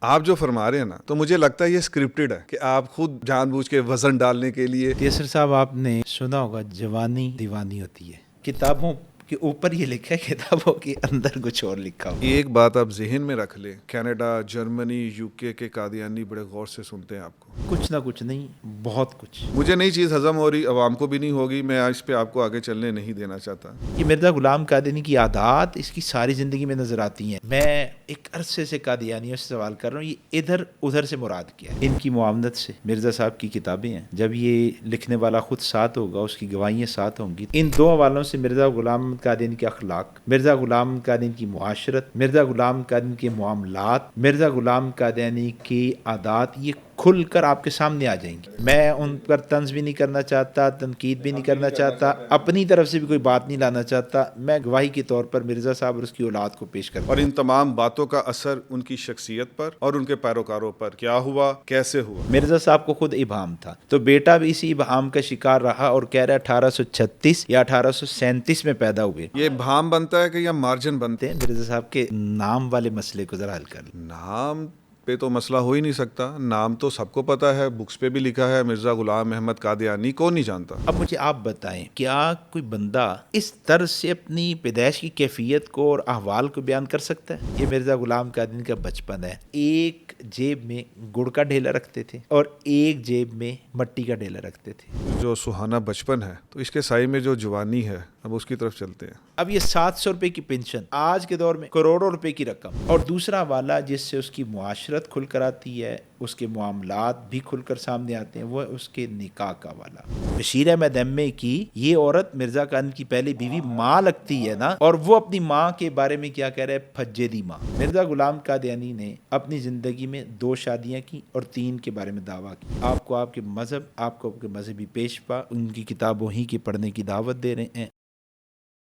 آپ جو فرما رہے ہیں نا، تو مجھے لگتا ہے یہ اسکرپٹڈ ہے کہ آپ خود جان بوجھ کے وزن ڈالنے کے لیے. تیسر صاحب آپ نے سنا ہوگا جوانی دیوانی ہوتی ہے. کتابوں کے اوپر یہ لکھا ہے، کتابوں کے اندر کچھ اور لکھا ہو. ایک بات آپ ذہن میں رکھ لیں، کینیڈا، جرمنی، یو کے قادیانی بڑے غور سے سنتے ہیں آپ کو. کچھ نہ کچھ نہیں، بہت کچھ. مجھے نئی چیز ہضم ہو رہی، عوام کو بھی نہیں ہوگی. میں اس پہ آپ کو آگے چلنے نہیں دینا چاہتا. یہ مرزا غلام قادیانی کی عادات اس کی ساری زندگی میں نظر آتی ہیں. میں ایک عرصے سے قادیانیوں سے سوال کر رہا ہوں، یہ ادھر ادھر سے مراد کیا ہے؟ ان کی معاونت سے. مرزا صاحب کی کتابیں ہیں، جب یہ لکھنے والا خود ساتھ ہوگا، اس کی گواہیاں ساتھ ہوں گی. ان دو حوالوں سے مرزا غلام قادیانی کے اخلاق، مرزا غلام قادیانی کی معاشرت، مرزا غلام قادیانی کے معاملات، مرزا غلام قادیانی کی عادات، یہ کھل کر آپ کے سامنے آ جائیں گی. میں ان پر طنز بھی نہیں کرنا چاہتا، تنقید بھی نہیں کرنا چاہتا، اپنی طرف سے بھی کوئی بات نہیں لانا چاہتا. میں گواہی کے طور پر مرزا صاحب اور اس کی اولاد کو پیش کرتا ہوں. اور ان تمام باتوں کا اثر ان کی شخصیت پر اور ان کے پیروکاروں پر کیا ہوا، کیسے ہوا؟ مرزا صاحب کو خود ابہام تھا، تو بیٹا بھی اسی ابہام کا شکار رہا اور کہہ رہا 1836 یا 1837 میں پیدا ہوئے. یہ ابہام بنتا ہے کہ یا مارجن بنتا ہے؟ مرزا صاحب کے نام والے مسئلے کو ذرا حل کر لیں. نام پہ تو مسئلہ ہو ہی نہیں سکتا. نام تو سب کو پتا ہے، بکس پہ بھی لکھا ہے مرزا غلام احمد قادیانی. کون نہیں جانتا؟ اب مجھے آپ بتائیں، کیا کوئی بندہ اس طرز سے اپنی پیدائش کی کیفیت کو اور احوال کو بیان کر سکتا ہے؟ یہ مرزا غلام قادیانی کا بچپن ہے. ایک جیب میں گڑ کا ڈھیلا رکھتے تھے اور ایک جیب میں مٹی کا ڈھیلا رکھتے تھے. جو سہانا بچپن ہے، تو اس کے سائے میں جو جوانی ہے، اب اس کی طرف چلتے ہیں. اب یہ 700 روپے کی پینشن آج کے دور میں کروڑوں روپے کی رقم. اور دوسرا حوالہ جس سے اس کی معاشرت کھل کر آتی ہے، اس کے معاملات بھی کھل کر سامنے آتے ہیں، وہ اس کے نکاح کا حوالہ. بشیر احمد ایم کی یہ عورت مرزا قادیانی کی پہلی بیوی ماں لگتی ہے نا، اور وہ اپنی ماں کے بارے میں کیا کہہ رہے ہیں؟ پھجے دی ماں. مرزا غلام قادیانی نے اپنی زندگی میں 2 شادیاں کی اور 3 کے بارے میں دعویٰ کی. آپ کو آپ کے مذہب، آپ کو آپ کے مذہبی پیشوا ان کی کتابوں ہی کی پڑھنے کی دعوت دے رہے ہیں.